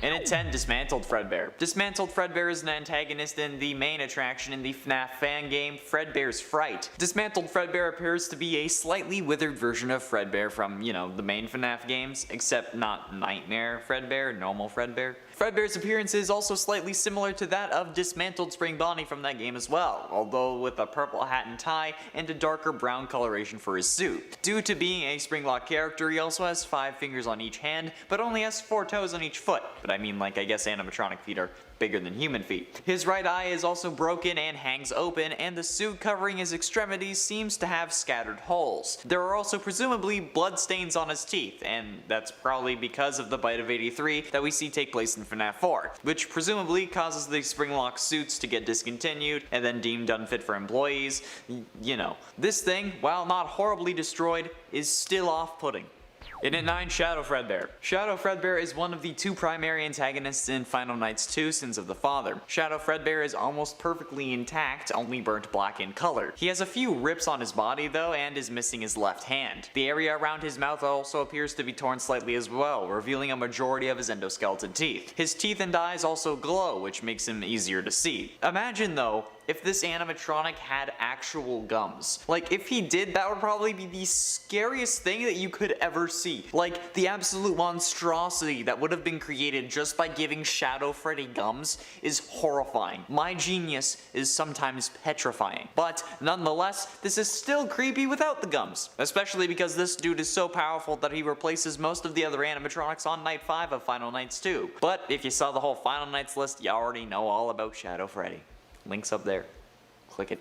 And at 10, Dismantled Fredbear. Dismantled Fredbear is an antagonist in the main attraction in the FNAF fan game, Fredbear's Fright. Dismantled Fredbear appears to be a slightly withered version of Fredbear from, the main FNAF games, except not Nightmare Fredbear, normal Fredbear. Fredbear's appearance is also slightly similar to that of Dismantled Spring Bonnie from that game as well, although with a purple hat and tie and a darker brown coloration for his suit. Due to being a springlock character, he also has 5 fingers on each hand, but only has 4 toes on each foot. But I mean, I guess animatronic feet are bigger than human feet. His right eye is also broken and hangs open, and the suit covering his extremities seems to have scattered holes. There are also presumably blood stains on his teeth, and that's probably because of the bite of 83 that we see take place in FNAF 4, which presumably causes the springlock suits to get discontinued and then deemed unfit for employees. This thing, while not horribly destroyed, is still off-putting. And at 9, Shadow Fredbear. Shadow Fredbear is one of the 2 primary antagonists in Final Nights 2 Sins of the Father. Shadow Fredbear is almost perfectly intact, only burnt black in color. He has a few rips on his body though, and is missing his left hand. The area around his mouth also appears to be torn slightly as well, revealing a majority of his endoskeleton teeth. His teeth and eyes also glow, which makes him easier to see. Imagine though, if this animatronic had actual gums. If he did, that would probably be the scariest thing that you could ever see. The absolute monstrosity that would have been created just by giving Shadow Freddy gums is horrifying. My genius is sometimes petrifying. But nonetheless, this is still creepy without the gums. Especially because this dude is so powerful that he replaces most of the other animatronics on Night 5 of Final Nights 2. But if you saw the whole Final Nights list, you already know all about Shadow Freddy. Link's up there. Click it.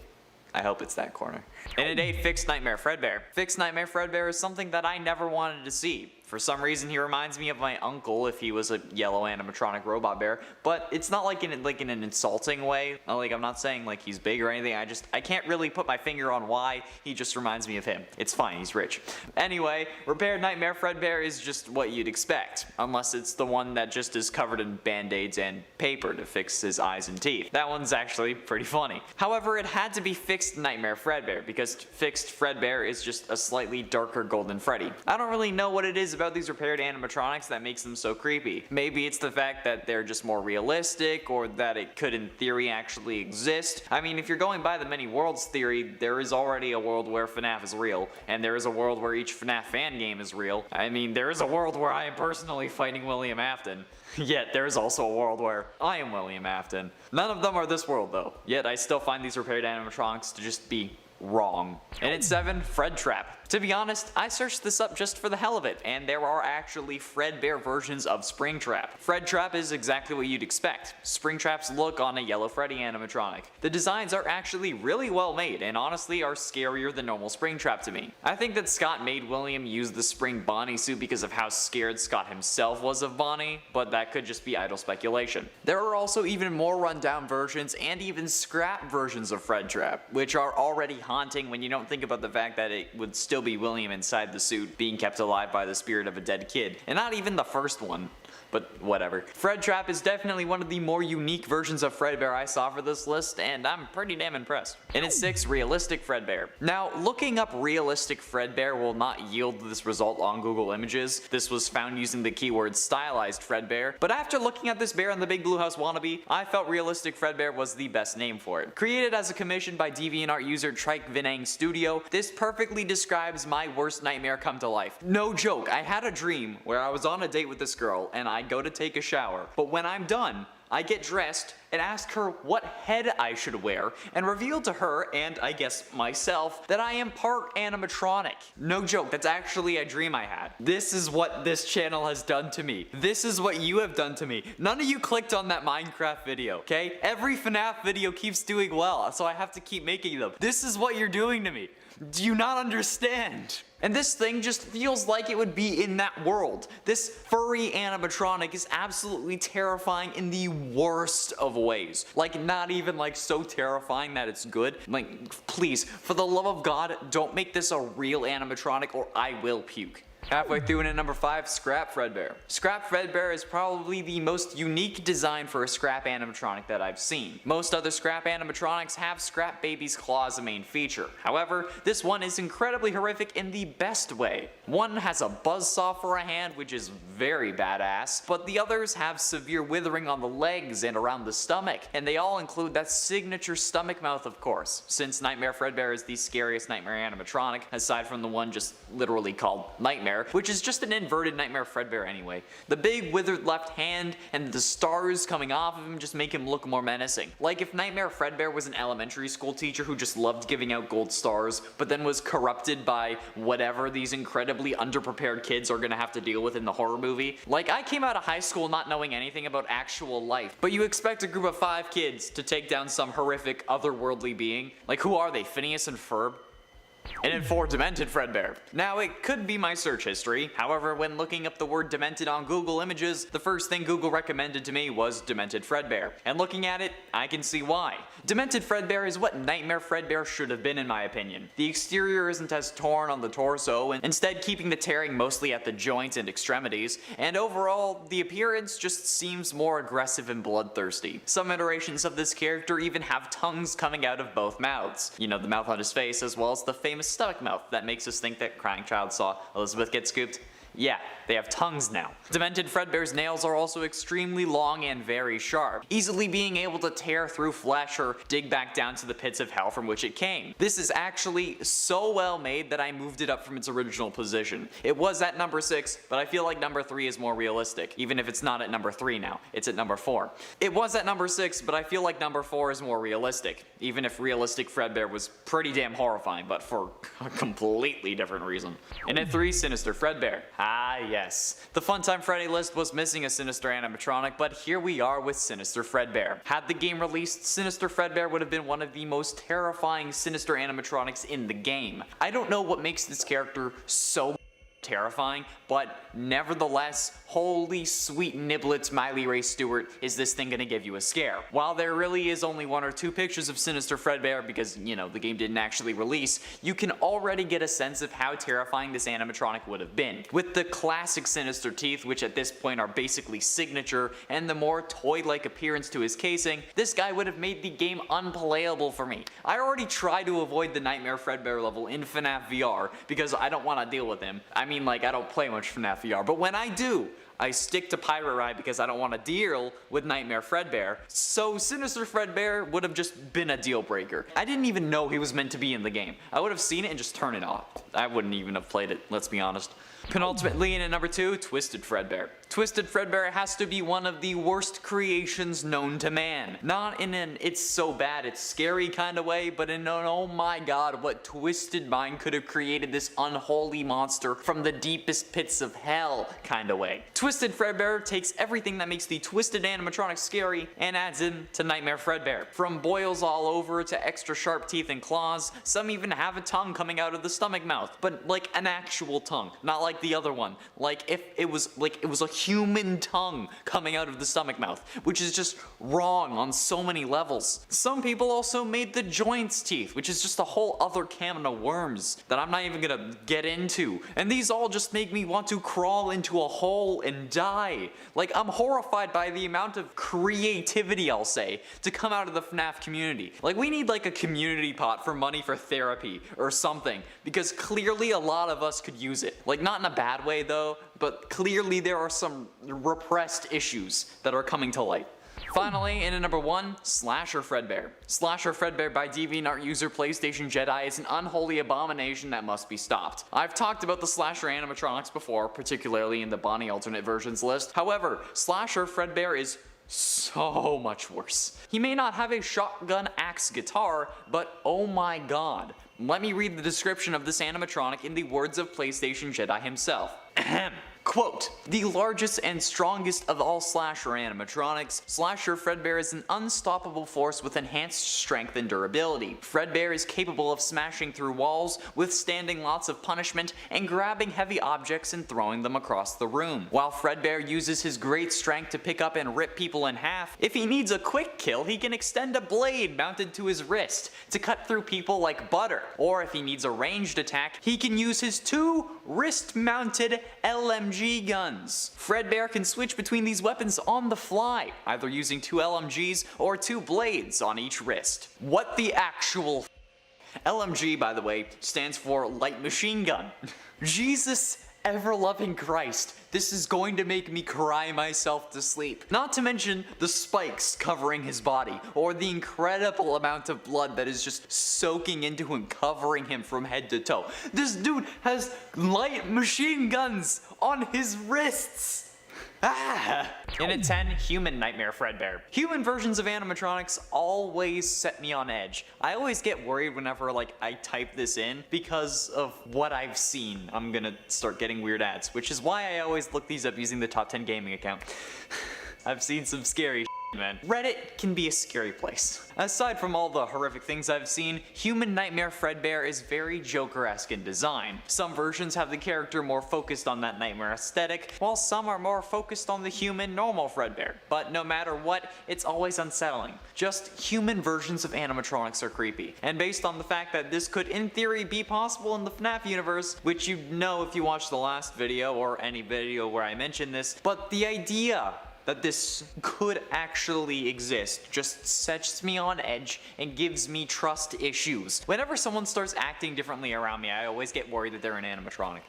I hope it's that corner. And at 8, Fixed Nightmare Fredbear. Fixed Nightmare Fredbear is something that I never wanted to see. For some reason, he reminds me of my uncle if he was a yellow animatronic robot bear, but it's not in an insulting way. I'm not saying he's big or anything. I can't really put my finger on why. He just reminds me of him. It's fine, he's rich. Anyway, Repaired Nightmare Fredbear is just what you'd expect, unless it's the one that just is covered in band-aids and paper to fix his eyes and teeth. That one's actually pretty funny. However, it had to be Fixed Nightmare Fredbear because Fixed Fredbear is just a slightly darker Golden Freddy. I don't really know what it is about these repaired animatronics that makes them so creepy. Maybe it's the fact that they're just more realistic, or that it could in theory actually exist. I mean, if you're going by the many worlds theory, there is already a world where FNAF is real, and there is a world where each FNAF fan game is real. I mean, there is a world where I am personally fighting William Afton. Yet there is also a world where I am William Afton. None of them are this world though. Yet I still find these repaired animatronics to just be wrong. And at 7, Fred Trap. To be honest, I searched this up just for the hell of it, and there are actually Fredbear versions of Springtrap. Fred Trap is exactly what you'd expect. Springtrap's look on a yellow Freddy animatronic. The designs are actually really well made, and honestly are scarier than normal Springtrap to me. I think that Scott made William use the Spring Bonnie suit because of how scared Scott himself was of Bonnie, but that could just be idle speculation. There are also even more rundown versions and even scrap versions of Fred Trap, which are already haunting when you don't think about the fact that it would still be William inside the suit, being kept alive by the spirit of a dead kid. And not even the first one. But whatever. Fred Trap is definitely one of the more unique versions of Fredbear I saw for this list, and I'm pretty damn impressed. And at 6, Realistic Fredbear. Now, looking up Realistic Fredbear will not yield this result on Google Images. This was found using the keyword Stylized Fredbear, but after looking at this bear in the Big Blue House wannabe, I felt Realistic Fredbear was the best name for it. Created as a commission by DeviantArt user Trike Vinang Studio, this perfectly describes my worst nightmare come to life. No joke, I had a dream where I was on a date with this girl, and I go to take a shower, but when I'm done, I get dressed and ask her what head I should wear, and reveal to her, and I guess myself, that I am part animatronic. No joke, that's actually a dream I had. This is what this channel has done to me. This is what you have done to me. None of you clicked on that Minecraft video, okay? Every FNAF video keeps doing well, so I have to keep making them. This is what you're doing to me. Do you not understand? And this thing just feels like it would be in that world. This furry animatronic is absolutely terrifying in the worst of ways. Not even so terrifying that it's good. Please, for the love of God, don't make this a real animatronic or I will puke. Halfway through, and at number 5, Scrap Fredbear. Scrap Fredbear is probably the most unique design for a scrap animatronic that I've seen. Most other scrap animatronics have Scrap Baby's claw as a main feature. However, this one is incredibly horrific in the best way. One has a buzzsaw for a hand, which is very badass, but the others have severe withering on the legs and around the stomach, and they all include that signature stomach mouth, of course, since Nightmare Fredbear is the scariest nightmare animatronic, aside from the one just literally called Nightmare, which is just an inverted Nightmare Fredbear anyway. The big withered left hand and the stars coming off of him just make him look more menacing. Like if Nightmare Fredbear was an elementary school teacher who just loved giving out gold stars, but then was corrupted by whatever these incredibly underprepared kids are gonna have to deal with in the horror movie. Like, I came out of high school not knowing anything about actual life, but you expect a group of 5 kids to take down some horrific otherworldly being? Like, who are they, Phineas and Ferb? And at 4, Demented Fredbear. Now, it could be my search history, however, when looking up the word demented on Google Images, the first thing Google recommended to me was Demented Fredbear. And looking at it, I can see why. Demented Fredbear is what Nightmare Fredbear should have been, in my opinion. The exterior isn't as torn on the torso, and instead keeping the tearing mostly at the joints and extremities, and overall, the appearance just seems more aggressive and bloodthirsty. Some iterations of this character even have tongues coming out of both mouths. You know, the mouth on his face, as well as the famous stomach mouth that makes us think that Crying Child saw Elizabeth get scooped. Yeah, they have tongues now. Demented Fredbear's nails are also extremely long and very sharp, easily being able to tear through flesh or dig back down to the pits of hell from which it came. This is actually so well made that I moved it up from its original position. It was at number 6, but I feel like number 3 is more realistic, even if it's not at number 3 now, it's at number 4. It was at number 6, but I feel like number 4 is more realistic, even if realistic Fredbear was pretty damn horrifying, but for a completely different reason. And at 3, Sinister Fredbear. Ah yes, the Funtime Freddy list was missing a Sinister animatronic, but here we are with Sinister Fredbear. Had the game released, Sinister Fredbear would have been one of the most terrifying Sinister animatronics in the game. I don't know what makes this character so terrifying, but nevertheless, holy sweet niblets, Miley Ray Stewart, is this thing gonna give you a scare? While there really is only 1 or 2 pictures of Sinister Fredbear because, you know, the game didn't actually release, you can already get a sense of how terrifying this animatronic would have been. With the classic Sinister teeth, which at this point are basically signature, and the more toy-like appearance to his casing, this guy would have made the game unplayable for me. I already try to avoid the Nightmare Fredbear level in FNAF VR because I don't want to deal with him. I mean, like, I don't play much FNAF VR, but when I do, I stick to Pirate Ride because I don't want to deal with Nightmare Fredbear. So Sinister Fredbear would have just been a deal breaker. I didn't even know he was meant to be in the game. I would have seen it and just turned it off. I wouldn't even have played it, let's be honest. Penultimately, in at number 2, Twisted Fredbear. Twisted Fredbear has to be one of the worst creations known to man. Not in an it's so bad it's scary kind of way, but in an oh my god, what twisted mind could have created this unholy monster from the deepest pits of hell kind of way. Twisted Fredbear takes everything that makes the twisted animatronic scary and adds him to Nightmare Fredbear. From boils all over to extra sharp teeth and claws, some even have a tongue coming out of the stomach mouth, but like an actual tongue, not like the other one. Like if it was a human tongue coming out of the stomach mouth, which is just wrong on so many levels. Some people also made the joints teeth, which is just a whole other can of worms that I'm not even gonna get into. And these all just make me want to crawl into a hole and die. Like, I'm horrified by the amount of creativity, I'll say, to come out of the FNAF community. Like, we need like a community pot for money for therapy or something, because clearly a lot of us could use it. Like, not in a bad way though, but clearly there are some repressed issues that are coming to light. Finally, in at number 1, Slasher Fredbear. Slasher Fredbear by DeviantArt user PlayStation Jedi is an unholy abomination that must be stopped. I've talked about the Slasher animatronics before, particularly in the Bonnie alternate versions list. However, Slasher Fredbear is so much worse. He may not have a shotgun axe guitar, but oh my god. Let me read the description of this animatronic in the words of PlayStation Jedi himself. Ahem. Quote, "The largest and strongest of all slasher animatronics, Slasher Fredbear is an unstoppable force with enhanced strength and durability. Fredbear is capable of smashing through walls, withstanding lots of punishment, and grabbing heavy objects and throwing them across the room. While Fredbear uses his great strength to pick up and rip people in half, if he needs a quick kill, he can extend a blade mounted to his wrist to cut through people like butter. Or if he needs a ranged attack, he can use his 2 wrist-mounted LMG guns. Fredbear can switch between these weapons on the fly, either using 2 LMGs or 2 blades on each wrist." What the actual LMG, by the way, stands for light machine gun. Jesus ever-loving Christ, this is going to make me cry myself to sleep. Not to mention the spikes covering his body, or the incredible amount of blood that is just soaking into him, covering him from head to toe. This dude has light machine guns on his wrists. In at 10, Human Nightmare Fredbear. Human versions of animatronics always set me on edge. I always get worried whenever I type this in because of what I've seen. I'm gonna start getting weird ads, which is why I always look these up using the Top 10 Gaming account. I've seen some scary man. Reddit can be a scary place. Aside from all the horrific things I've seen, Human Nightmare Fredbear is very Joker-esque in design. Some versions have the character more focused on that nightmare aesthetic, while some are more focused on the human normal Fredbear. But no matter what, it's always unsettling. Just human versions of animatronics are creepy. And based on the fact that this could in theory be possible in the FNAF universe, which you know if you watched the last video or any video where I mentioned this, but the idea that this could actually exist just sets me on edge and gives me trust issues. Whenever someone starts acting differently around me, I always get worried that they're an animatronic.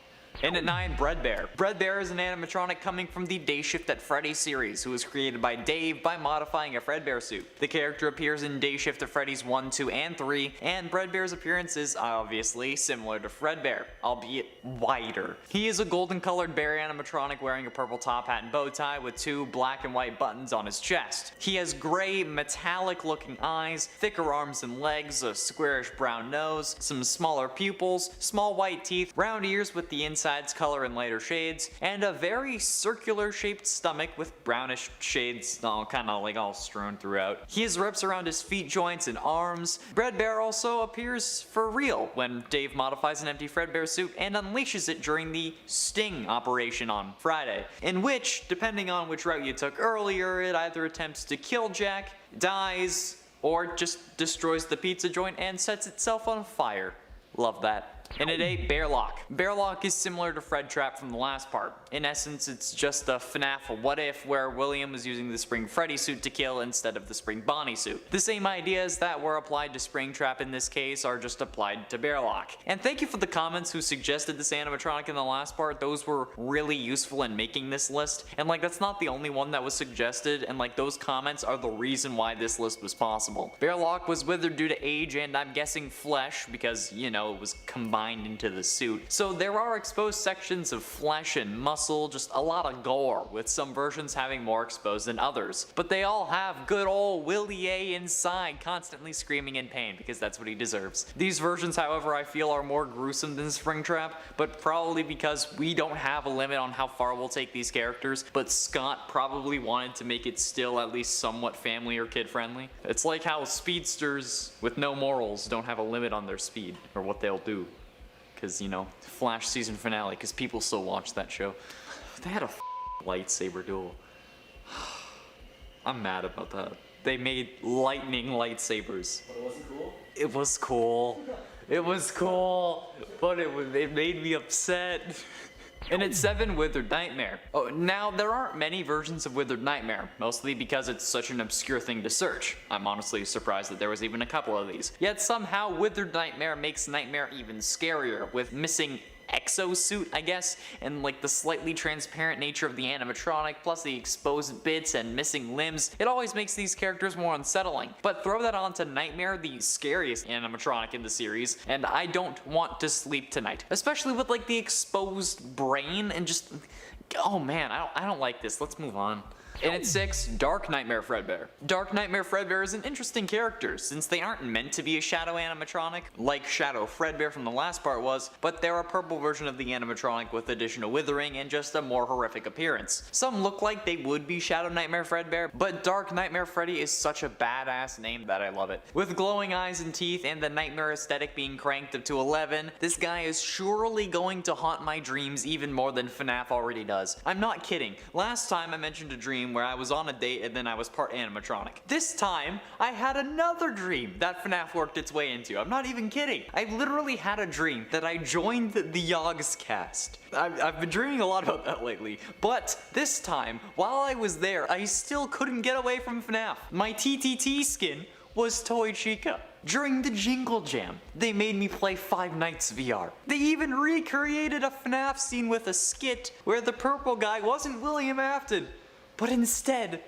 And at 9, Breadbear. Breadbear is an animatronic coming from the Day Shift at Freddy series, who was created by Dave by modifying a Fredbear suit. The character appears in Day Shift at Freddy's 1, 2, and 3, and Breadbear's appearance is obviously similar to Fredbear, albeit wider. He is a golden colored bear animatronic wearing a purple top hat and bow tie with 2 black and white buttons on his chest. He has gray, metallic looking eyes, thicker arms and legs, a squarish brown nose, some smaller pupils, small white teeth, round ears with the insides color in lighter shades, and a very circular shaped stomach with brownish shades all strewn throughout. He has rips around his feet joints and arms. Breadbear also appears for real when Dave modifies an empty Fredbear suit and unleashes it during the Sting operation on Friday, in which, depending on which route you took earlier, it either attempts to kill Jack, dies, or just destroys the pizza joint and sets itself on fire. Love that. And at 8, Bearlock. Bearlock is similar to Fred Trap from the last part. In essence, it's just a FNAF what if where William was using the Spring Freddy suit to kill instead of the Spring Bonnie suit. The same ideas that were applied to Spring Trap in this case are just applied to Bearlock. And thank you for the comments who suggested this animatronic in the last part. Those were really useful in making this list. And that's not the only one that was suggested, and those comments are the reason why this list was possible. Bearlock was withered due to age and I'm guessing flesh because, it was combined into the suit. So there are exposed sections of flesh and muscle, just a lot of gore, with some versions having more exposed than others. But they all have good old Willie A inside, constantly screaming in pain, because that's what he deserves. These versions, however, I feel are more gruesome than Springtrap, but probably because we don't have a limit on how far we'll take these characters, but Scott probably wanted to make it still at least somewhat family or kid friendly. It's like how speedsters with no morals don't have a limit on their speed, or what they'll do. Because, Flash season finale, because people still watch that show. They had a lightsaber duel. I'm mad about that. They made lightning lightsabers. But it wasn't cool? It was cool. It was cool, but it made me upset. And at 7, Withered Nightmare. Oh, now there aren't many versions of Withered Nightmare, mostly because it's such an obscure thing to search. I'm honestly surprised that there was even a couple of these. Yet somehow Withered Nightmare makes Nightmare even scarier, with missing exosuit, I guess, and the slightly transparent nature of the animatronic, plus the exposed bits and missing limbs. It always makes these characters more unsettling. But throw that onto Nightmare, the scariest animatronic in the series, and I don't want to sleep tonight. Especially with the exposed brain and just, oh man, I don't like this. Let's move on. And at 6, Dark Nightmare Fredbear. Dark Nightmare Fredbear is an interesting character, since they aren't meant to be a shadow animatronic, like Shadow Fredbear from the last part was, but they're a purple version of the animatronic with additional withering and just a more horrific appearance. Some look like they would be Shadow Nightmare Fredbear, but Dark Nightmare Freddy is such a badass name that I love it. With glowing eyes and teeth and the nightmare aesthetic being cranked up to 11, this guy is surely going to haunt my dreams even more than FNAF already does. I'm not kidding. Last time I mentioned a dream where I was on a date and then I was part animatronic. This time, I had another dream that FNAF worked its way into. I'm not even kidding. I literally had a dream that I joined the Yogg's cast. I've been dreaming a lot about that lately, but this time, while I was there, I still couldn't get away from FNAF. My TTT skin was Toy Chica. During the Jingle Jam, they made me play Five Nights VR. They even recreated a FNAF scene with a skit where the purple guy wasn't William Afton, but instead,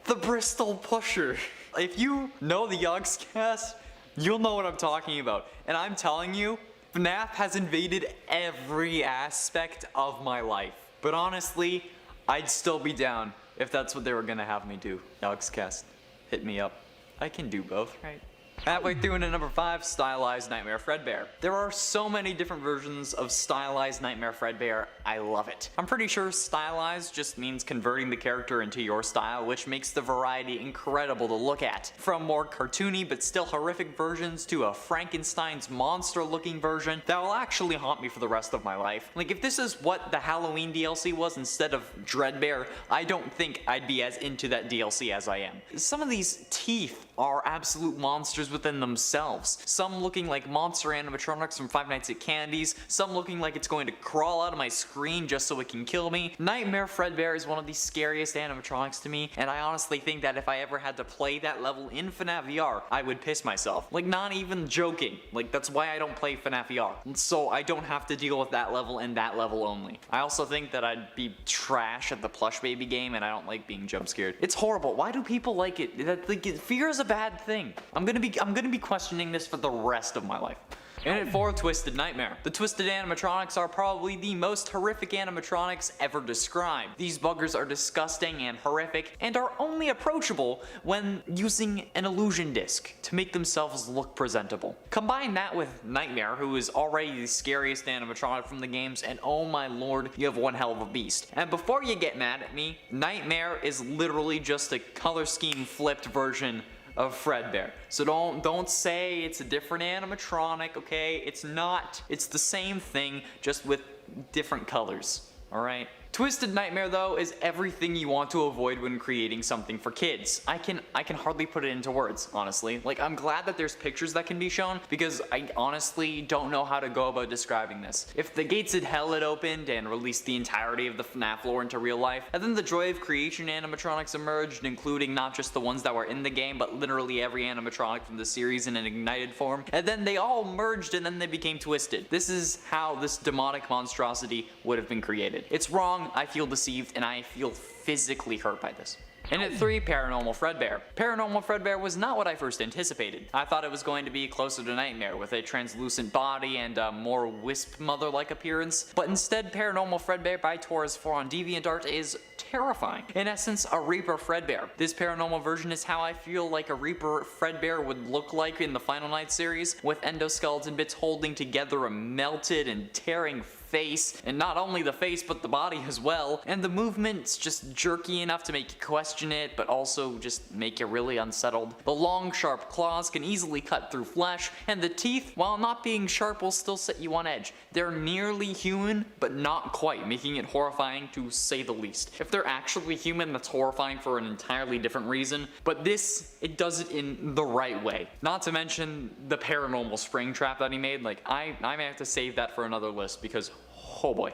the Bristol Pusher. If you know the Yogg's cast, you'll know what I'm talking about. And I'm telling you, FNAF has invaded every aspect of my life. But honestly, I'd still be down if that's what they were gonna have me do. Yogg's cast, hit me up. I can do both, right? Halfway through into number 5, Stylized Nightmare Fredbear. There are so many different versions of Stylized Nightmare Fredbear, I love it. I'm pretty sure stylized just means converting the character into your style, which makes the variety incredible to look at. From more cartoony but still horrific versions to a Frankenstein's monster looking version that will actually haunt me for the rest of my life. Like if this is what the Halloween DLC was instead of Dreadbear, I don't think I'd be as into that DLC as I am. Some of these teeth are absolute monsters within themselves. Some looking like monster animatronics from Five Nights at Candy's, some looking like it's going to crawl out of my screen just so it can kill me. Nightmare Fredbear is one of the scariest animatronics to me, and I honestly think that if I ever had to play that level in FNAF VR, I would piss myself. Like, not even joking. Like, that's why I don't play FNAF VR. So I don't have to deal with that level and that level only. I also think that I'd be trash at the plush baby game, and I don't like being jump scared. It's horrible. Why do people like it? Fear is a bad thing. I'm gonna be questioning this for the rest of my life. And at 4, Twisted Nightmare. The Twisted animatronics are probably the most horrific animatronics ever described. These buggers are disgusting and horrific and are only approachable when using an illusion disc to make themselves look presentable. Combine that with Nightmare, who is already the scariest animatronic from the games, and oh my lord, you have one hell of a beast. And before you get mad at me, Nightmare is literally just a color scheme flipped version of Fredbear. So don't say it's a different animatronic, okay? It's not. It's the same thing, just with different colors, alright? Twisted Nightmare, though, is everything you want to avoid when creating something for kids. I can hardly put it into words, honestly. Like, I'm glad that there's pictures that can be shown, because I honestly don't know how to go about describing this. If the gates of hell had opened and released the entirety of the FNAF lore into real life, and then the Joy of Creation animatronics emerged, including not just the ones that were in the game, but literally every animatronic from the series in an ignited form, and then they all merged and then they became twisted. This is how this demonic monstrosity would have been created. It's wrong, I feel deceived, and I feel physically hurt by this. And at 3, Paranormal Fredbear. Paranormal Fredbear was not what I first anticipated. I thought it was going to be closer to Nightmare, with a translucent body and a more wisp mother-like appearance, but instead Paranormal Fredbear by Torres4 on DeviantArt is terrifying. In essence, a Reaper Fredbear. This paranormal version is how I feel like a Reaper Fredbear would look like in the Final Night series, with endoskeleton bits holding together a melted and tearing face, and not only the face but the body as well, and the movement's just jerky enough to make you question it, but also just make you really unsettled. The long sharp claws can easily cut through flesh, and the teeth, while not being sharp, will still set you on edge. They're nearly human, but not quite, making it horrifying to say the least. If they're actually human, that's horrifying for an entirely different reason, but this, it does it in the right way. Not to mention the paranormal spring trap that he made. Like, I may have to save that for another list, because oh boy.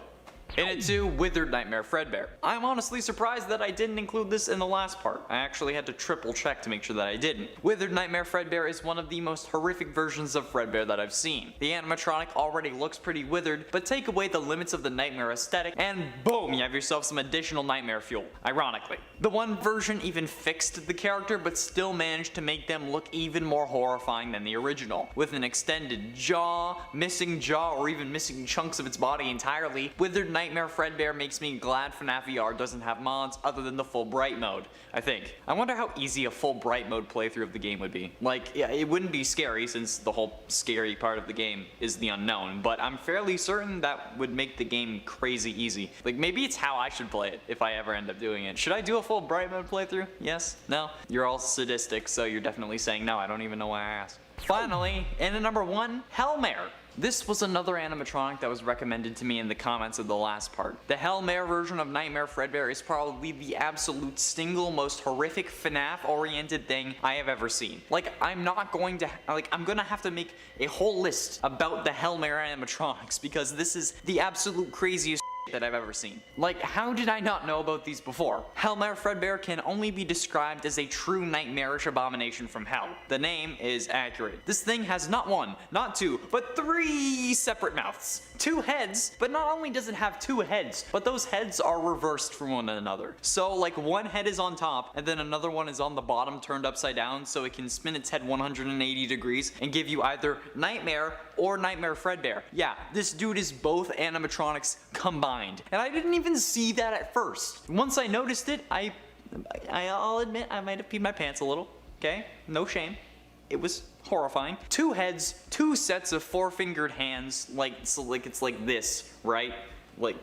And at 2, Withered Nightmare Fredbear. I'm honestly surprised that I didn't include this in the last part. I actually had to triple check to make sure that I didn't. Withered Nightmare Fredbear is one of the most horrific versions of Fredbear that I've seen. The animatronic already looks pretty withered, but take away the limits of the nightmare aesthetic, and boom, you have yourself some additional nightmare fuel, ironically. The one version even fixed the character, but still managed to make them look even more horrifying than the original. With an extended jaw, missing jaw, or even missing chunks of its body entirely, Withered Nightmare Nightmare Fredbear makes me glad FNAF VR doesn't have mods other than the full bright mode, I think. I wonder how easy a full bright mode playthrough of the game would be. Like, yeah, it wouldn't be scary since the whole scary part of the game is the unknown, but I'm fairly certain that would make the game crazy easy. Like, maybe it's how I should play it if I ever end up doing it. Should I do a full bright mode playthrough? Yes? No? You're all sadistic, so you're definitely saying no. I don't even know why I asked. Finally, in at number 1, Hellmare. This was another animatronic that was recommended to me in the comments of the last part. The Hellmare version of Nightmare Fredbear is probably the absolute single most horrific FNAF-oriented thing I have ever seen. Like, I'm gonna have to make a whole list about the Hellmare animatronics because this is the absolute craziest that I've ever seen. Like, how did I not know about these before? Hellmare Fredbear can only be described as a true nightmarish abomination from hell. The name is accurate. This thing has not 1, not 2, but 3 separate mouths. 2 heads, but not only does it have 2 heads, but those heads are reversed from one another. So, like, one head is on top, and then another one is on the bottom turned upside down so it can spin its head 180 degrees and give you either Nightmare or Nightmare Fredbear. Yeah, this dude is both animatronics combined. And I didn't even see that at first. Once I noticed it, I'll admit I might have peed my pants a little, okay? No shame. It was horrifying. 2 heads, 2 sets of 4-fingered hands, it's like this, right? Like,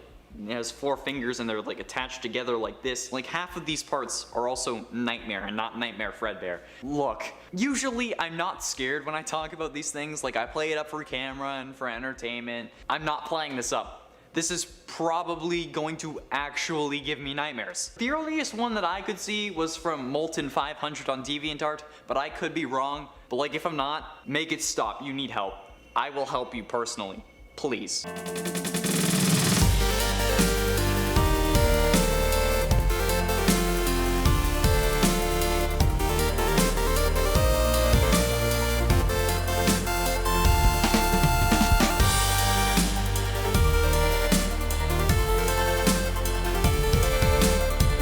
it has 4 fingers and they're like attached together like this. Like, half of these parts are also Nightmare and not Nightmare Fredbear. Look, usually I'm not scared when I talk about these things. Like, I play it up for camera and for entertainment. I'm not playing this up. This is probably going to actually give me nightmares. The earliest one that I could see was from Molten 500 on DeviantArt, but I could be wrong. But like, if I'm not, make it stop. You need help. I will help you personally. Please.